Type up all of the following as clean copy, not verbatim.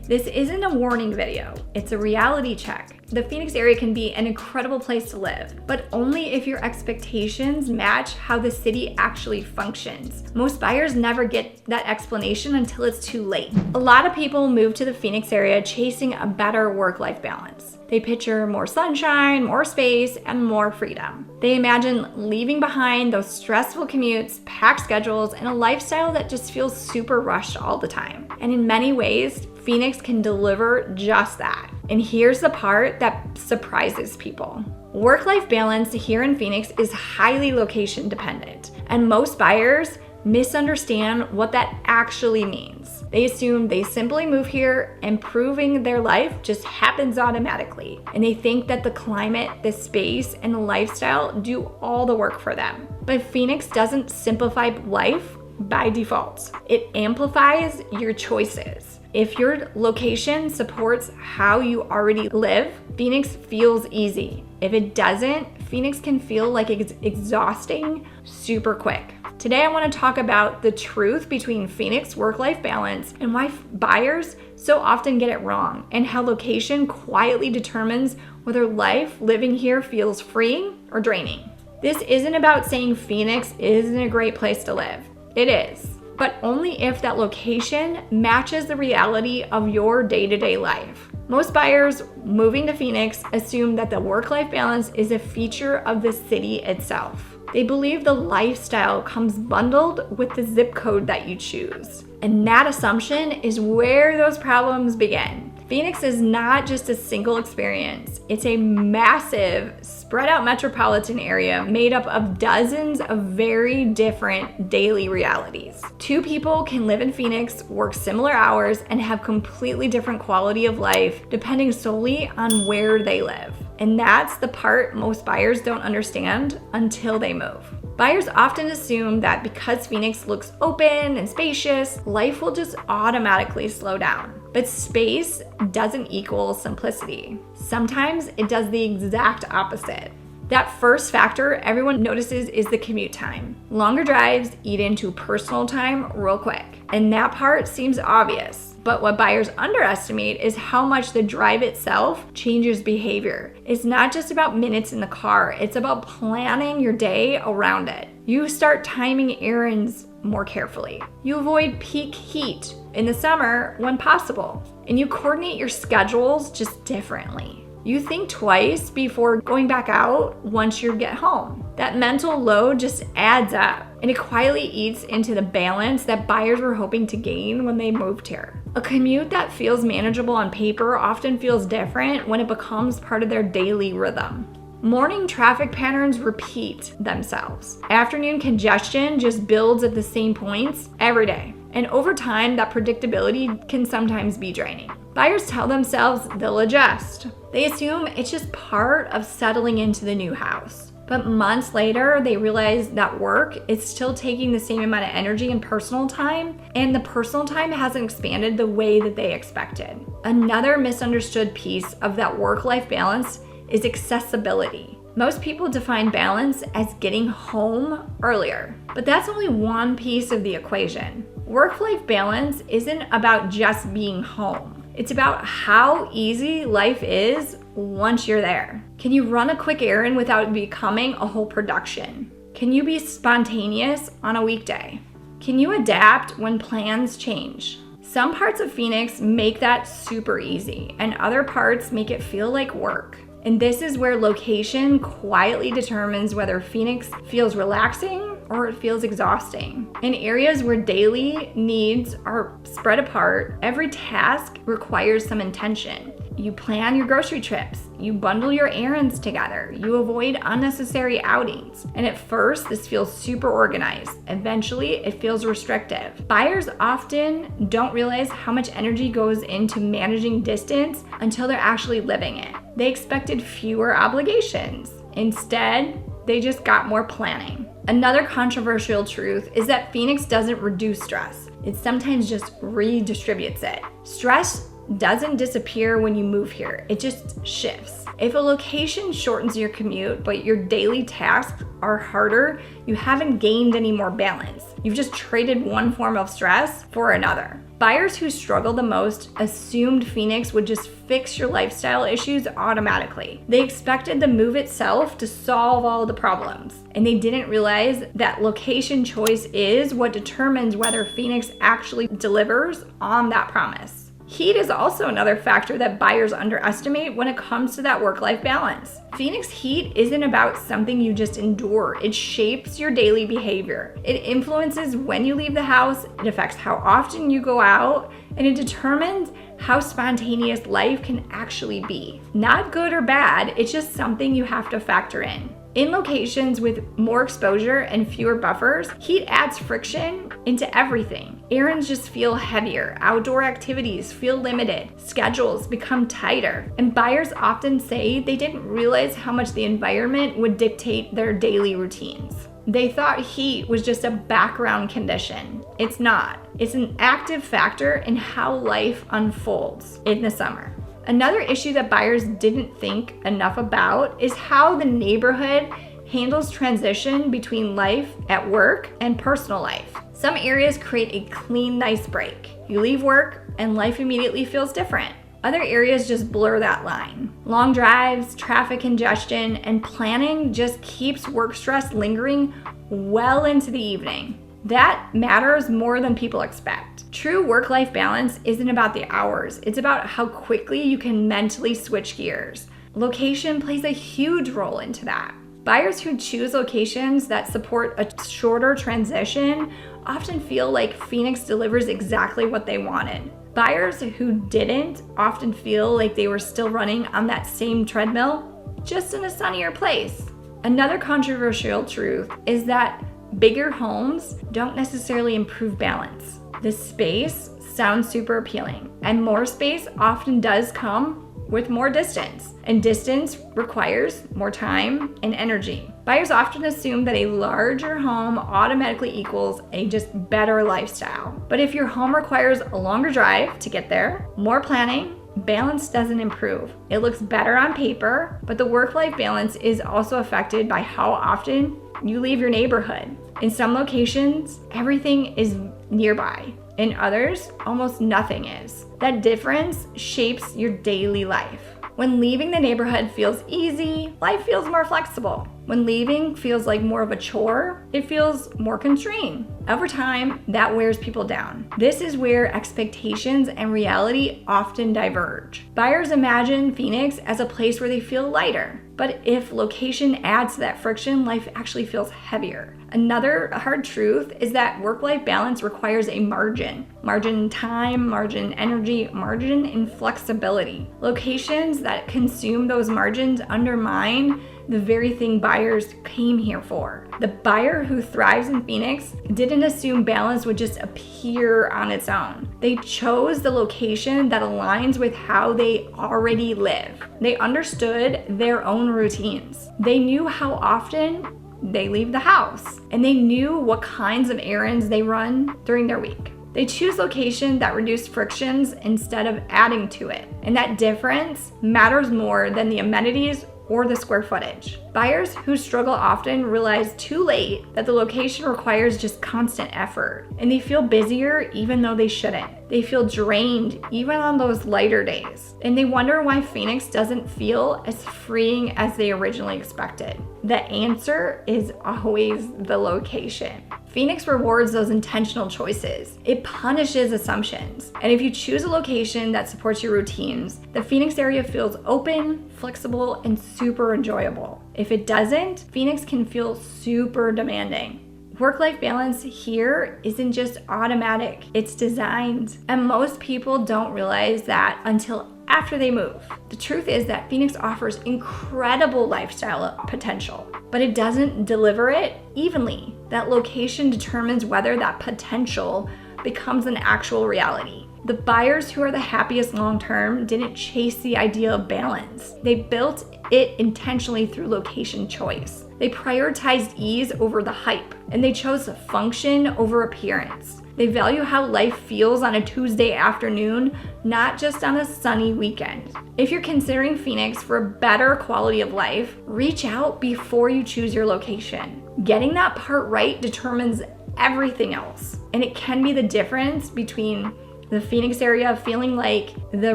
This isn't a warning video, it's a reality check. The Phoenix area can be an incredible place to live, but only if your expectations match how the city actually functions. Most buyers never get that explanation until it's too late. A lot of people move to the Phoenix area chasing a better work-life balance. They picture more sunshine, more space, and more freedom. They imagine leaving behind those stressful commutes, packed schedules, and a lifestyle that just feels super rushed all the time. And in many ways, Phoenix can deliver just that. And here's the part that surprises people. Work-life balance here in Phoenix is highly location dependent, and most buyers misunderstand what that actually means. They assume they simply move here, improving their life just happens automatically. And they think that the climate, the space, and the lifestyle do all the work for them. But Phoenix doesn't simplify life by default. It amplifies your choices. If your location supports how you already live, Phoenix feels easy. If it doesn't, Phoenix can feel like it's exhausting super quick. Today, I want to talk about the truth between Phoenix work-life balance and why buyers so often get it wrong, and how location quietly determines whether life living here feels freeing or draining. This isn't about saying Phoenix isn't a great place to live. It is, but only if that location matches the reality of your day-to-day life. Most buyers moving to Phoenix assume that the work-life balance is a feature of the city itself. They believe the lifestyle comes bundled with the zip code that you choose. And that assumption is where those problems begin. Phoenix is not just a single experience. It's a massive, spread out metropolitan area made up of dozens of very different daily realities. Two people can live in Phoenix, work similar hours, and have completely different quality of life depending solely on where they live. And that's the part most buyers don't understand until they move. Buyers often assume that because Phoenix looks open and spacious, life will just automatically slow down. But space doesn't equal simplicity. Sometimes it does the exact opposite. That first factor everyone notices is the commute time. Longer drives eat into personal time real quick. And that part seems obvious. But what buyers underestimate is how much the drive itself changes behavior. It's not just about minutes in the car, it's about planning your day around it. You start timing errands more carefully. You avoid peak heat in the summer when possible. And you coordinate your schedules just differently. You think twice before going back out once you get home. That mental load just adds up, and it quietly eats into the balance that buyers were hoping to gain when they moved here. A commute that feels manageable on paper often feels different when it becomes part of their daily rhythm. Morning traffic patterns repeat themselves. Afternoon congestion just builds at the same points every day. And over time, that predictability can sometimes be draining. Buyers tell themselves they'll adjust. They assume it's just part of settling into the new house. But months later, they realize that work is still taking the same amount of energy and personal time, and the personal time hasn't expanded the way that they expected. Another misunderstood piece of that work-life balance is accessibility. Most people define balance as getting home earlier, but that's only one piece of the equation. Work-life balance isn't about just being home. It's about how easy life is once you're there. Can you run a quick errand without becoming a whole production? Can you be spontaneous on a weekday? Can you adapt when plans change? Some parts of Phoenix make that super easy, and other parts make it feel like work. And this is where location quietly determines whether Phoenix feels relaxing or it feels exhausting. In areas where daily needs are spread apart, every task requires some intention. You plan your grocery trips, you bundle your errands together, you avoid unnecessary outings. And at first, this feels super organized. Eventually, it feels restrictive. Buyers often don't realize how much energy goes into managing distance until they're actually living it. They expected fewer obligations. Instead, they just got more planning. Another controversial truth is that Phoenix doesn't reduce stress. It sometimes just redistributes it. Stress doesn't disappear when you move here, it just shifts. If a location shortens your commute, but your daily tasks are harder, you haven't gained any more balance. You've just traded one form of stress for another. Buyers who struggle the most assumed Phoenix would just fix your lifestyle issues automatically. They expected the move itself to solve all the problems, and they didn't realize that location choice is what determines whether Phoenix actually delivers on that promise. Heat is also another factor that buyers underestimate when it comes to that work-life balance. Phoenix heat isn't about something you just endure. It shapes your daily behavior. It influences when you leave the house, it affects how often you go out, and it determines how spontaneous life can actually be. Not good or bad, it's just something you have to factor in. In locations with more exposure and fewer buffers, heat adds friction into everything. Errands just feel heavier, outdoor activities feel limited, schedules become tighter, and buyers often say they didn't realize how much the environment would dictate their daily routines. They thought heat was just a background condition. It's not. It's an active factor in how life unfolds in the summer. Another issue that buyers didn't think enough about is how the neighborhood handles transition between life at work and personal life. Some areas create a clean, nice break. You leave work and life immediately feels different. Other areas just blur that line. Long drives, traffic congestion, and planning just keeps work stress lingering well into the evening. That matters more than people expect. True work-life balance isn't about the hours, it's about how quickly you can mentally switch gears. Location plays a huge role into that. Buyers who choose locations that support a shorter transition often feel like Phoenix delivers exactly what they wanted. Buyers who didn't often feel like they were still running on that same treadmill, just in a sunnier place. Another controversial truth is that bigger homes don't necessarily improve balance. The space sounds super appealing, and more space often does come with more distance, and distance requires more time and energy. Buyers often assume that a larger home automatically equals a just better lifestyle. But if your home requires a longer drive to get there, more planning, balance doesn't improve. It looks better on paper, but the work-life balance is also affected by how often you leave your neighborhood. In some locations, everything is nearby. In others, almost nothing is. That difference shapes your daily life. When leaving the neighborhood feels easy, life feels more flexible. When leaving feels like more of a chore, it feels more constrained. Over time, that wears people down. This is where expectations and reality often diverge. Buyers imagine Phoenix as a place where they feel lighter. But if location adds to that friction, life actually feels heavier. Another hard truth is that work-life balance requires a margin. Margin in time, margin in energy, margin in flexibility. Locations that consume those margins undermine the very thing buyers came here for. The buyer who thrives in Phoenix didn't assume balance would just appear on its own. They chose the location that aligns with how they already live. They understood their own routines. They knew how often they leave the house, and they knew what kinds of errands they run during their week. They choose location that reduce frictions instead of adding to it. And that difference matters more than the amenities or the square footage. Buyers who struggle often realize too late that the location requires just constant effort, and they feel busier even though they shouldn't. They feel drained even on those lighter days, and they wonder why Phoenix doesn't feel as freeing as they originally expected. The answer is always the location. Phoenix rewards those intentional choices. It punishes assumptions. And if you choose a location that supports your routines, the Phoenix area feels open, flexible, and super enjoyable. If it doesn't, Phoenix can feel super demanding. Work-life balance here isn't just automatic, it's designed. And most people don't realize that until after they move. The truth is that Phoenix offers incredible lifestyle potential, but it doesn't deliver it evenly. That location determines whether that potential becomes an actual reality. The buyers who are the happiest long-term didn't chase the idea of balance. They built it intentionally through location choice. They prioritized ease over the hype, and they chose function over appearance. They value how life feels on a Tuesday afternoon, not just on a sunny weekend. If you're considering Phoenix for a better quality of life, reach out before you choose your location. Getting that part right determines everything else, and it can be the difference between the Phoenix area feeling like the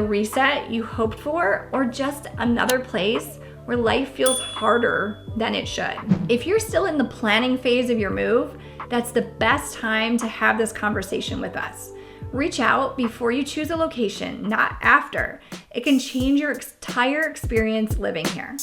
reset you hoped for, or just another place where life feels harder than it should. If you're still in the planning phase of your move, that's the best time to have this conversation with us. Reach out before you choose a location, not after. It can change your entire experience living here.